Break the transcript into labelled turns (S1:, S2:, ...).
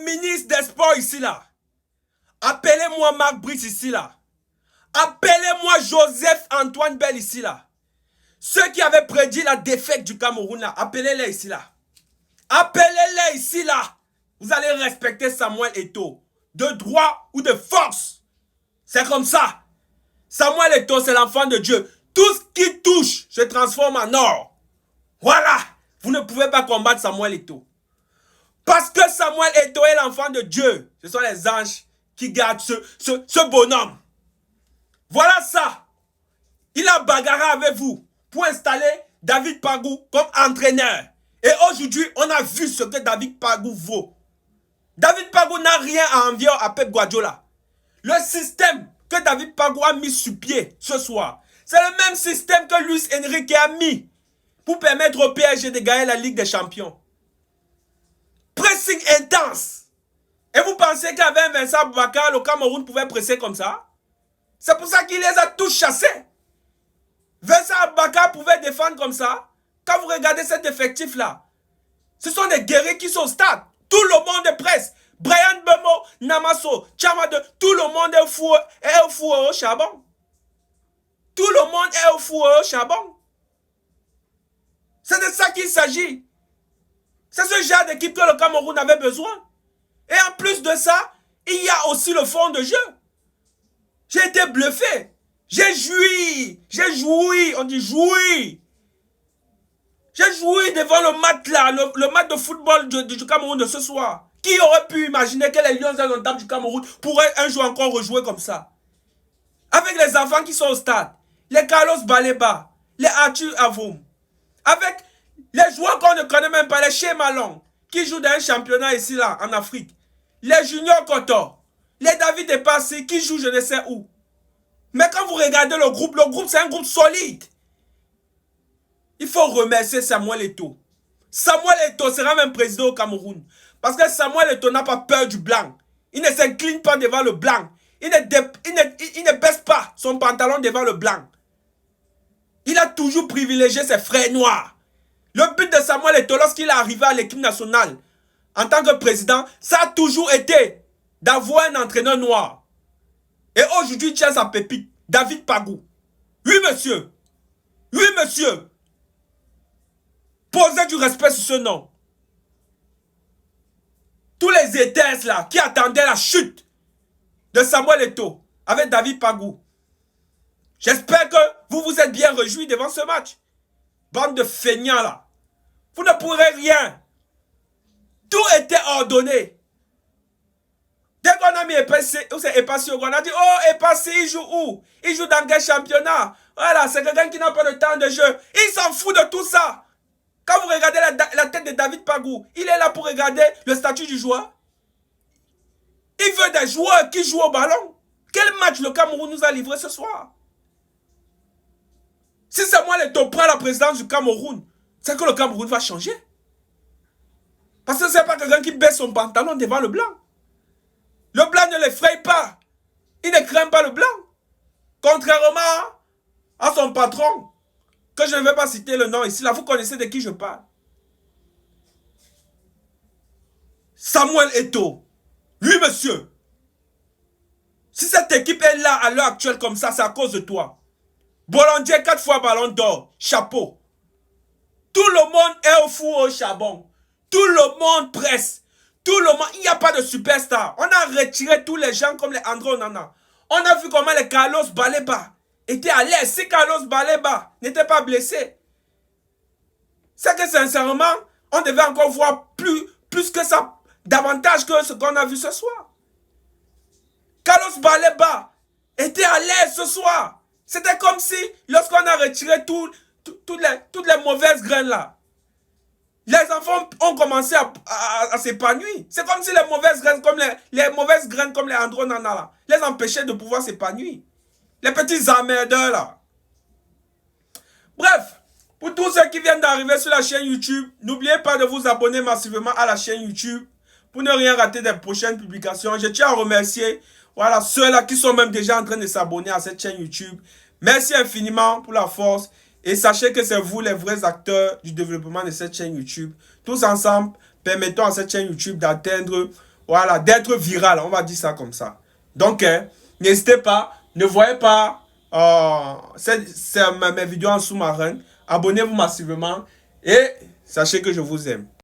S1: ministre des Sports ici là. Appelez-moi Marc Brice ici là. Appelez-moi Joseph Antoine Bell ici là. Ceux qui avaient prédit la défaite du Cameroun là, appelez-les ici là. Appelez-les ici là. Vous allez respecter Samuel Eto'o. De droit ou de force. C'est comme ça. Samuel Eto'o, c'est l'enfant de Dieu. Tout ce qui touche se transforme en or. Voilà. Vous ne pouvez pas combattre Samuel Eto'o. Parce que Samuel Eto'o est l'enfant de Dieu. Ce sont les anges qui gardent ce bonhomme. Voilà ça. Il a bagarré avec vous pour installer David Pagou comme entraîneur. Et aujourd'hui, on a vu ce que David Pagou vaut. David Pagou n'a rien à envier à Pep Guardiola. Le système que David Pagou a mis sur pied ce soir, c'est le même système que Luis Enrique a mis pour permettre au PSG de gagner la Ligue des Champions. Pressing intense. Et vous pensez qu'avec Vincent Aboubakar, le Cameroun pouvait presser comme ça? C'est pour ça qu'il les a tous chassés. Vincent Aboubakar pouvait défendre comme ça. Quand vous regardez cet effectif-là, ce sont des guerriers qui sont au stade. Tout le monde est presse. Brian Bemo, Namasso, Chamade, tout le monde est au fou au charbon. Tout le monde est au fou au charbon. C'est de ça qu'il s'agit. C'est ce genre d'équipe que le Cameroun avait besoin. Et en plus de ça, il y a aussi le fond de jeu. J'ai été bluffé. J'ai joui. J'ai joui. On dit joui. J'ai joui devant le match là, le match de football du Cameroun de ce soir. Qui aurait pu imaginer que les Lions indomptables du Cameroun pourraient un jour encore rejouer comme ça? Avec les enfants qui sont au stade. Les Carlos Baleba. Les Arthur Avoum. Avec les joueurs qu'on ne connaît même pas. Les Chez Malong. Qui jouent dans un championnat ici là, en Afrique. Les Junior Kotor. Les David Epassi qui jouent je ne sais où. Mais quand vous regardez le groupe c'est un groupe solide. Il faut remercier Samuel Eto'o. Samuel Eto'o sera même président au Cameroun. Parce que Samuel Eto'o n'a pas peur du blanc. Il ne s'incline pas devant le blanc. Il ne baisse pas son pantalon devant le blanc. Il a toujours privilégié ses frères noirs. Le but de Samuel Eto'o lorsqu'il est arrivé à l'équipe nationale, en tant que président, ça a toujours été d'avoir un entraîneur noir. Et aujourd'hui, il tient sa pépite, David Pagou. Oui, monsieur. Oui, monsieur. Posez du respect sur ce nom. Tous les éthèses là, qui attendaient la chute de Samuel Eto'o avec David Pagou. J'espère que vous vous êtes bien réjouis devant ce match. Bande de feignants là. Vous ne pourrez rien. Tout était ordonné. Dès qu'on a mis Epassi, on a dit, oh, Epassi, il joue où? Il joue dans quel championnat? Voilà, c'est quelqu'un qui n'a pas de temps de jeu. Il s'en fout de tout ça. Quand vous regardez la tête de David Pagou, il est là pour regarder le statut du joueur. Il veut des joueurs qui jouent au ballon. Quel match le Cameroun nous a livré ce soir? Si Samuel Eto'o prend la présidence du Cameroun, c'est que le Cameroun va changer. Parce que ce n'est pas quelqu'un qui baisse son pantalon devant le blanc. Le blanc ne l'effraie pas. Il ne craint pas le blanc. Contrairement à son patron, que je ne vais pas citer le nom ici, là, vous connaissez de qui je parle. Samuel Eto'o. Oui, monsieur. Si cette équipe est là à l'heure actuelle comme ça, c'est à cause de toi. Bollandier, 4 fois ballon d'or. Chapeau. Tout le monde est au four au charbon. Tout le monde presse. Tout le monde. Il n'y a pas de superstar. On a retiré tous les gens comme les André Onana. On a vu comment les Carlos Baleba étaient à l'aise. Si Carlos Baleba n'était pas blessé, c'est que sincèrement, on devait encore voir plus que ça, davantage que ce qu'on a vu ce soir. Carlos Baleba était à l'aise ce soir. C'était comme si, lorsqu'on a retiré toutes les mauvaises graines là, les enfants ont commencé à s'épanouir. C'est comme si les mauvaises graines comme les Andro Nana là, les empêchaient de pouvoir s'épanouir. Les petits emmerdeurs là. Bref, pour tous ceux qui viennent d'arriver sur la chaîne YouTube, n'oubliez pas de vous abonner massivement à la chaîne YouTube pour ne rien rater des prochaines publications. Je tiens à remercier voilà, ceux-là qui sont même déjà en train de s'abonner à cette chaîne YouTube. Merci infiniment pour la force. Et sachez que c'est vous les vrais acteurs du développement de cette chaîne YouTube. Tous ensemble, permettons à cette chaîne YouTube d'atteindre Voilà, d'être viral, on va dire ça comme ça. Donc, n'hésitez pas, ne voyez pas mes vidéos en sous-marin. Abonnez-vous massivement et sachez que je vous aime.